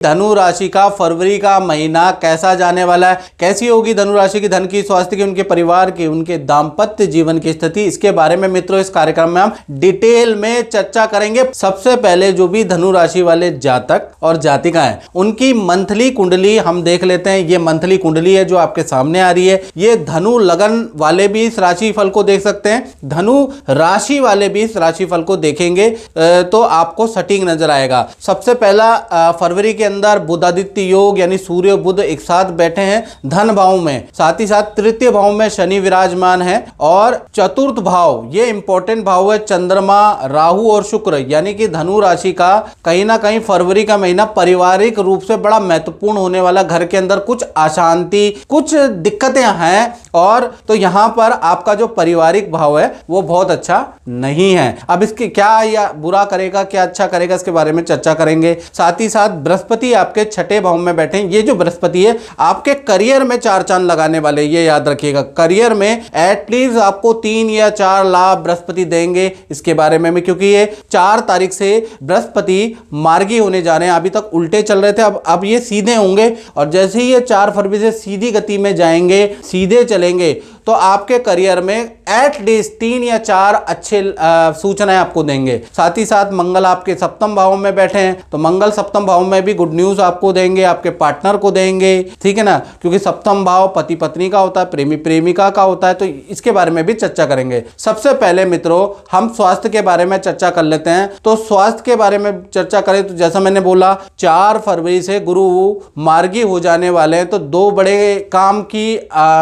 धनु राशि का फरवरी का महीना कैसा जाने वाला है, कैसी होगी धनु राशि की धन की, स्वास्थ्य की, उनके परिवार की, उनके दाम्पत्य जीवन की स्थिति, इसके बारे में मित्रों इस कार्यक्रम में हम डिटेल में चर्चा करेंगे। सबसे पहले जो भी धनु राशि वाले जातक और जातिकाएं उनकी मंथली कुंडली हम देख लेते हैं। ये मंथली कुंडली है जो आपके सामने आ रही है। ये धनु लगन वाले भी इस राशि फल को देख सकते हैं, धनु राशि वाले भी इस राशि फल को देखेंगे तो आपको सटीक नजर आएगा। सबसे पहला फरवरी के अंदर बुधादित्य योग यानी सूर्य बुध एक साथ बैठे हैं धन भाव में, साथ ही साथ तृतीय भाव में शनि विराजमान है और चतुर्थ भाव ये इंपॉर्टेंट भाव है चंद्रमा राहु और शुक्र, यानी कि धनु राशि का कहीं ना कहीं फरवरी का महीना पारिवारिक रूप से बड़ा महत्वपूर्ण होने वाला। घर के अंदर कुछ अशांति, कुछ दिक्कतें हैं और तो यहां पर आपका जो पारिवारिक भाव है वो बहुत अच्छा नहीं है। अब इसके क्या या बुरा करेगा क्या अच्छा करेगा इसके बारे में चर्चा करेंगे। साथ ही साथ बृहस्पति आपके छठे भाव में बैठे हैं। ये जो बृहस्पति है आपके करियर में चार चांद लगाने वाले, ये याद रखिएगा। करियर में एटलीस्ट आपको 3 या 4 लाभ बृहस्पति देंगे इसके बारे में, क्योंकि ये 4 तारीख से बृहस्पति मार्गी होने जा रहे हैं। अभी तक उल्टे चल रहे थे, अब ये सीधे होंगे और जैसे ही ये 4 फरवरी से सीधी गति में जाएंगे, सीधे चलेंगे तो आपके करियर में एटलीस्ट 3 या 4 अच्छे सूचनाएं आपको देंगे। साथ ही साथ मंगल आपके सप्तम भाव में बैठे हैं तो मंगल सप्तम भाव में भी गुड न्यूज आपको देंगे, आपके पार्टनर को देंगे, ठीक है ना, क्योंकि सप्तम भाव पति पत्नी का होता है, प्रेमी प्रेमिका का होता है, तो इसके बारे में भी चर्चा करेंगे। सबसे पहले मित्रों हम स्वास्थ्य के बारे में चर्चा कर लेते हैं। तो स्वास्थ्य के बारे में चर्चा करें तो जैसा मैंने बोला 4 फरवरी से गुरु मार्गी हो जाने वाले हैं, तो 2 बड़े काम की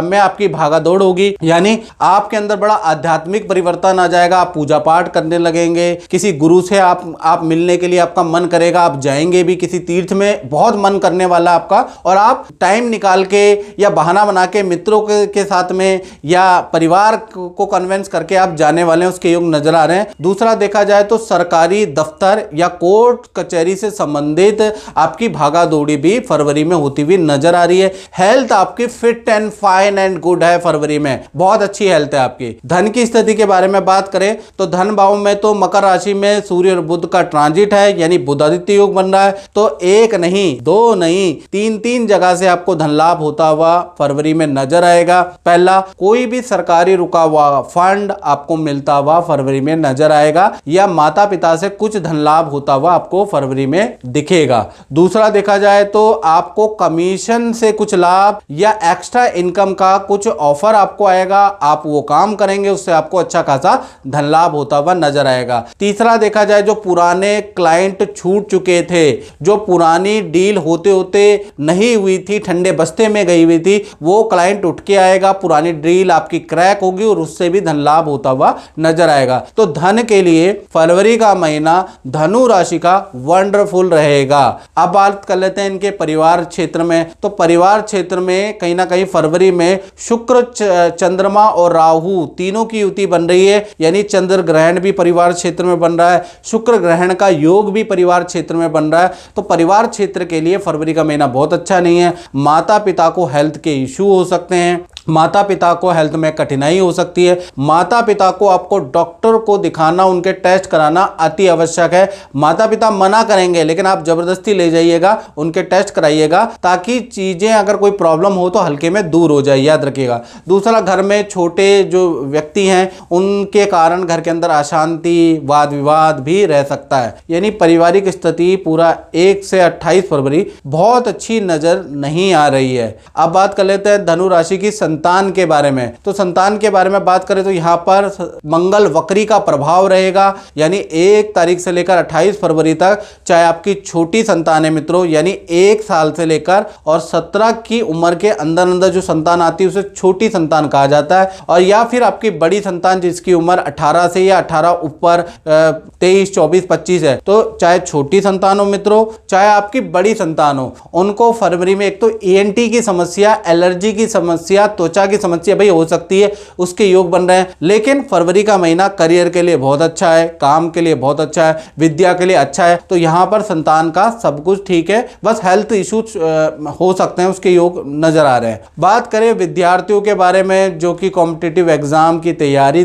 में आपकी भागादौड़ होगी, यानी आपके अंदर बड़ा आध्यात्मिक परिवर्तन आ जाएगा। आप पूजा पाठ करने लगेंगे, किसी गुरु से आप मिलने के लिए आपका मन करेगा, आप जाएंगे भी किसी तीर्थ में, बहुत मन करने वाला आपका, और आप टाइम निकाल के या बहाना बना के मित्रों के साथ में या परिवार को कन्विंस करके आप जाने वाले हैं, उसके योग नजर आ रहे हैं। दूसरा देखा जाए तो सरकारी दफ्तर या कोर्ट कचहरी से संबंधित आपकी भागा दौड़ी भी फरवरी में होती हुई नजर आ रही है। हेल्थ आपकी fit and fine and good है, फरवरी में बहुत अच्छी हेल्थ है आपकी। धन की स्थिति के बारे में बात करें तो धन भाव में तो मकर राशि में सूर्य और बुध का ट्रांजिट है, यानी बुधादित्य योग बन रहा है, तो 1 नहीं 2 नहीं 3 जगह से आपको धन लाभ होता हुआ फरवरी में नजर आएगा। पहला, कोई भी सरकारी रुका हुआ फंड आपको मिलता हुआ फरवरी में नजर आएगा, या माता पिता से कुछ धन लाभ होता हुआ आपको फरवरी में दिखेगा। दूसरा देखा जाए तो आपको कमीशन से कुछ लाभ या एक्स्ट्रा इनकम का कुछ ऑफर आपको आएगा, आप वो काम करेंगे, उससे आपको अच्छा खासा धन लाभ होता हुआ नजर आएगा। तीसरा देखा जाए जो पुराने क्लाइंट छूट चुके थे, जो पुरानी डील होते होते नहीं हुई थी, ठंडे बस्ते में गई हुई थी, वो क्लाइंट उठ के आएगा, पुरानी डील आपकी क्रैक होगी और उससे भी धन लाभ होता हुआ नजर आएगा। तो धन के लिए फरवरी का महीना धनु राशि का वंडरफुल रहेगा। अब बात कर लेते हैं इनके परिवार क्षेत्र में। तो परिवार क्षेत्र में कहीं ना कहीं फरवरी में शुक्र चंद्रमा और राहु तीनों की युति बन रही है, यानी चंद्र ग्रहण भी परिवार क्षेत्र में बन रहा है, शुक्र ग्रहण का योग भी परिवार क्षेत्र में बन रहा है। तो परिवार क्षेत्र के लिए फरवरी का महीना बहुत अच्छा नहीं है। माता पिता को हेल्थ के इश्यू हो सकते हैं, माता पिता को हेल्थ में कठिनाई हो सकती है, माता पिता को आपको डॉक्टर को दिखाना, उनके टेस्ट कराना अति आवश्यक है। माता पिता मना करेंगे लेकिन आप जबरदस्ती ले जाइएगा, उनके टेस्ट कराइएगा, ताकि चीजें अगर कोई प्रॉब्लम हो तो हल्के में दूर हो जाए, याद रखिएगा। दूसरा, घर में छोटे जो व्यक्ति हैं उनके कारण घर के अंदर अशांति, वाद विवाद भी रह सकता है, यानी पारिवारिक स्थिति पूरा 1 से 28 फरवरी बहुत अच्छी नजर नहीं आ रही है। अब बात कर लेते हैं धनु राशि की संतान के बारे में। तो संतान के बारे में बात करें तो यहां पर मंगल वक्री का प्रभाव रहेगा, यानी 1 तारीख से लेकर 28 फरवरी तक, चाहे आपकी छोटी संतान है मित्रों, यानी 1 साल से लेकर और 17 की उम्र के अंदर अंदर जो संतान आती है उसे छोटी संतान कहा जाता है, और या फिर आपकी बड़ी संतान जिसकी उम्र 18 से या 18 ऊपर 23, 24, 25 है, तो चाहे छोटी संतान हो मित्रों, चाहे आपकी बड़ी संतान हो, उनको फरवरी में एक तो ENT की समस्या, एलर्जी की समस्या, त्वचा की समस्या भाई हो सकती है, उसके योग बन रहे हैं। लेकिन फरवरी का महीना करियर के लिए बहुत अच्छा है, काम के लिए बहुत अच्छा है, विद्या के लिए अच्छा है। तो यहाँ पर संतान का सब कुछ ठीक है, बस हेल्थ इश्यूज हो सकते हैं, उसके योग नजर आ रहे हैं। बात करें विद्यार्थियों के बारे में जो कि कॉम्पिटिटिव एग्जाम की तैयारी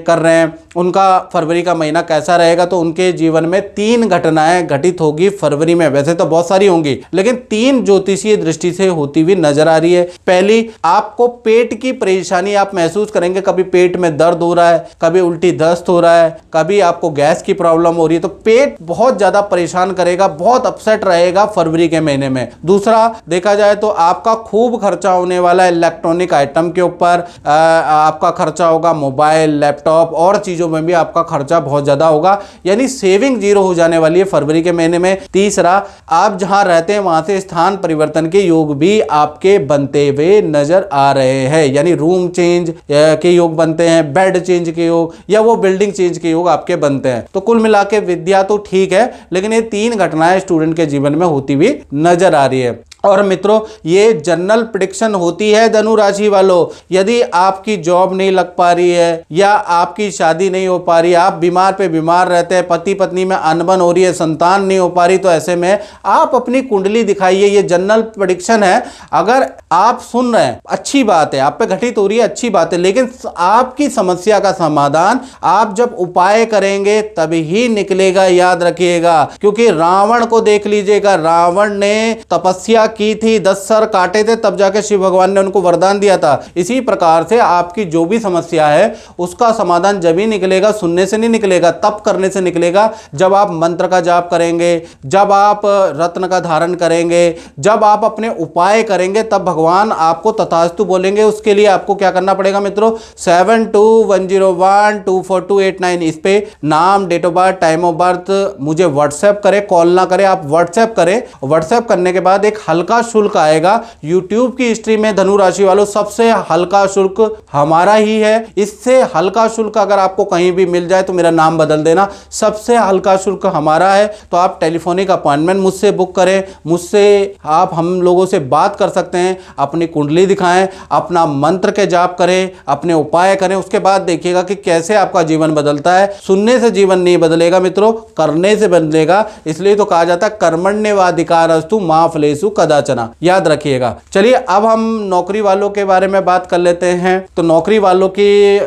कर रहे हैं, उनका फरवरी का महीना कैसा रहेगा, तो उनके जीवन में 3 घटनाएं घटित होगी फरवरी में। वैसे तो बहुत सारी होंगी, लेकिन 3 ज्योतिषीय दृष्टि से होती हुई नजर आ रही है। पहली, आपको पेट की परेशानी आप महसूस करेंगे, कभी पेट में दर्द हो रहा है, कभी उल्टी दस्त हो रहा है, कभी आपको गैस की प्रॉब्लम हो रही है, तो पेट बहुत ज्यादा परेशान करेगा, बहुत अपसेट रहेगा फरवरी के महीने में। दूसरा, देखा जाए तो आपका खूब खर्चा होने वाला है इलेक्ट्रॉनिक आइटम के ऊपर, आपका खर्चा होगा मोबाइल, लैपटॉप और चीजों में भी आपका खर्चा बहुत ज्यादा होगा, यानी सेविंग जीरो हो जाने वाली है फरवरी के महीने में। तीसरा, आप जहां रहते हैं वहां से स्थान परिवर्तन के योग भी आपके बनते हुए नजर आ रहे हैं, यानी रूम चेंज के योग बनते हैं, बेड चेंज के योग या वो बिल्डिंग चेंज के योग आपके बनते हैं। तो कुल मिला के विद्या तो ठीक है, लेकिन ये 3 घटनाएं स्टूडेंट के जीवन में होती हुई नजर आ रही है। और मित्रों, ये जनरल प्रेडिक्शन होती है धनु राशि वालों। यदि आपकी जॉब नहीं लग पा रही है या आपकी शादी नहीं हो पा रही, आप बीमार पे बीमार रहते हैं, पति पत्नी में अनबन हो रही है, संतान नहीं हो पा रही, तो ऐसे में आप अपनी कुंडली दिखाइए। ये जनरल प्रेडिक्शन है। अगर आप सुन रहे हैं, अच्छी बात है, आप पे घटित हो रही है, अच्छी बात है, लेकिन आपकी समस्या का समाधान आप जब उपाय करेंगे तभी ही निकलेगा, याद रखिएगा। क्योंकि रावण को देख लीजिएगा, रावण ने तपस्या की थी, 10 सर काटे थे, तब जाके शिव भगवान ने उनको वरदान दिया था। इसी प्रकार से आपकी जो भी समस्या है उसका समाधान जब ही निकलेगा, सुनने से नहीं निकलेगा, तप करने से निकलेगा। जब आप मंत्र का जाप करेंगे, जब आप रत्न का धारण करेंगे, जब आप अपने उपाय करेंगे, तब भगवान आपको तथास्तु बोलेंगे। उसके लिए आपको क्या करना पड़ेगा मित्रों, 7210124289 इस पे नाम, date of birth, time of birth मुझे व्हाट्सएप करें, कॉल ना करें, आप व्हाट्सएप करें। व्हाट्सएप करने के बाद एक हल्का शुल्क आएगा। YouTube की हिस्ट्री में धनु राशि वालों सबसे हल्का शुल्क हमारा ही है। इससे हल्का शुल्क अगर आपको कहीं भी मिल जाए तो मेरा नाम बदल देना, सबसे हल्का शुल्क हमारा है। तो आप टेलीफोनिक अपॉइंटमेंट मुझसे बुक करें, मुझसे आप हम लोगों से बात कर सकते हैं, अपनी कुंडली दिखाएं, अपना मंत्र के जाप करें, अपने उपाय करें, उसके बाद देखिएगा कि कैसे आपका जीवन बदलता है। सुनने से जीवन नहीं बदलेगा मित्रों, करने से बदलेगा। इसलिए तो कहा जाता है कर्मण्येवाधिकारस्तु मा फलेषु कदाचन, याद रखिएगा। चलिए अब हम नौकरी वालों के बारे में बात कर लेते हैं। तो नौकरी वालों की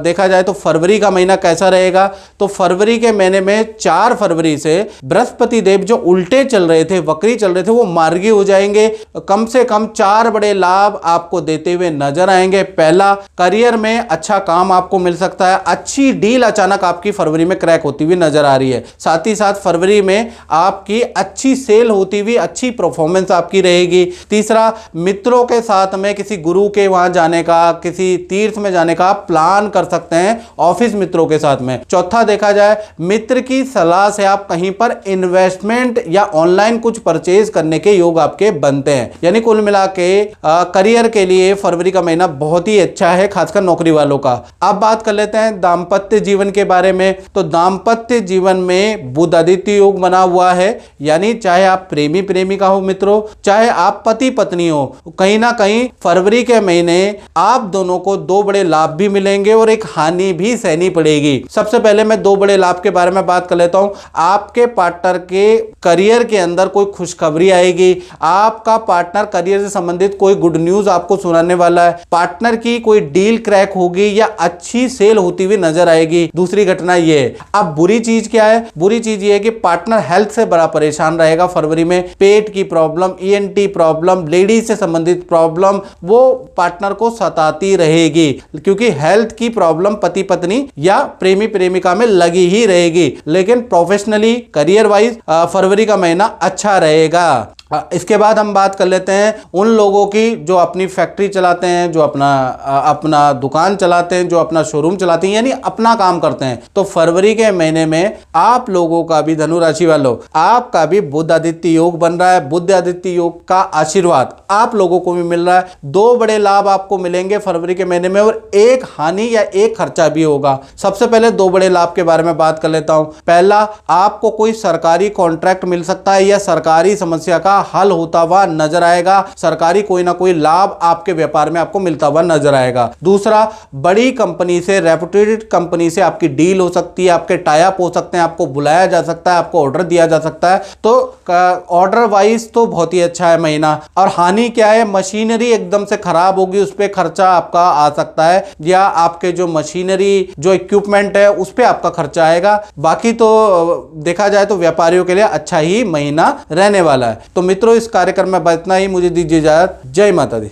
देखा जाए तो फरवरी का महीना कैसा रहेगा, तो फरवरी के महीने में 4 फरवरी से बृहस्पति देव जो उल्टे चल रहे थे, वक्री चल रहे थे, वो मार्गी हो जाएंगे। कम से कम 4 बड़े लाभ आपको देते हुए नजर आएंगे। पहला, करियर में अच्छा काम आपको मिल सकता है, अच्छी डील अचानक आपकी फरवरी में क्रैक होती हुई नजर आ रही है। साथ ही साथ फरवरी में आपकी अच्छी सेल होती हुई, अच्छी परफॉर्मेंस आपकी रहेगी। तीसरा, मित्रों के साथ में किसी गुरु के वहां जाने का, किसी तीर्थ में जाने का प्लान कर सकते हैं ऑफिस मित्रों के साथ में। चौथा, देखा जाए मित्र की सलाह से आप कहीं पर इन्वेस्टमेंट या ऑनलाइन कुछ परचेज करने के योग आपके बनते हैं। यानी कुल मिला के करियर के लिए फरवरी का महीना बहुत ही अच्छा है, खासकर नौकरी वालों का। अब बात कर लेते हैं दाम्पत्य जीवन के बारे में। तो दाम्पत्य जीवन में बुध आदित्य योग बना हुआ है, यानी चाहे आप प्रेमी प्रेमिका हो मित्रों, चाहे आप पति पत्नी हो, कहीं ना कहीं फरवरी के महीने आप दोनों को 2 बड़े लाभ भी मिलेंगे और एक हानि भी सहनी पड़ेगी। सबसे पहले मैं 2 बड़े लाभ के बारे में बात कर लेता हूं। आपके पार्टनर के करियर के अंदर कोई खुशखबरी आएगी, आपका पार्टनर करियर से संबंधित कोई गुड न्यूज आपको सुनाने वाला है, पार्टनर की कोई डील क्रैक होगी या अच्छी सेल होती हुई नजर आएगी। दूसरी घटना ये है। अब बुरी चीज क्या है, बुरी चीज ये है कि पार्टनर हेल्थ से बड़ा परेशान रहेगा फरवरी में। पेट की प्रॉब्लम, ENT प्रॉब्लम, लेडीज से संबंधित प्रॉब्लम वो पार्टनर को सताती रहेगी, क्योंकि हेल्थ की प्रॉब्लम पति पत्नी या प्रेमी प्रेमिका में लगी ही रहेगी। लेकिन प्रोफेशनली, करियर वाइज फरवरी का महीना अच्छा रहेगा। इसके बाद हम बात कर लेते हैं उन लोगों की जो अपनी फैक्ट्री चलाते हैं, जो अपना दुकान चलाते हैं, जो अपना शोरूम चलाते हैं, यानी अपना काम करते हैं। तो फरवरी के महीने में आप लोगों का भी, धनु राशि वालों, आपका भी बुध आदित्य योग बन रहा है। बुध आदित्य योग का आशीर्वाद आप लोगों को भी मिल रहा है। 2 बड़े लाभ आपको मिलेंगे फरवरी के महीने में और एक हानि या एक खर्चा भी होगा। सबसे पहले 2 बड़े लाभ के बारे में बात कर लेता हूं। पहला, आपको कोई सरकारी कॉन्ट्रैक्ट मिल सकता है या सरकारी समस्या का हल होता हुआ नजर आएगा। सरकारी कोई ना कोई लाभ आपके व्यापार में आपको मिलता हुआ नजर आएगा। दूसरा, बड़ी कंपनी से, रेपुटेड कंपनी से आपकी डील हो सकती है, आपके टाई अप हो सकते हैं, आपको बुलाया जा सकता है, आपको ऑर्डर दिया जा सकता है। तो ऑर्डर वाइज तो बहुत ही अच्छा है महीना। और हानि क्या है, मशीनरी एकदम से खराब होगी, उस पर खर्चा आपका आ सकता है, या आपके जो मशीनरी, जो इक्विपमेंट है, उस पर आपका खर्चा आएगा। बाकी तो देखा जाए तो व्यापारियों के लिए अच्छा ही महीना रहने वाला है। तो मित्रों, इस कार्यक्रम में इतना ही। मुझे दीजिए इजाजत। जय माता दी।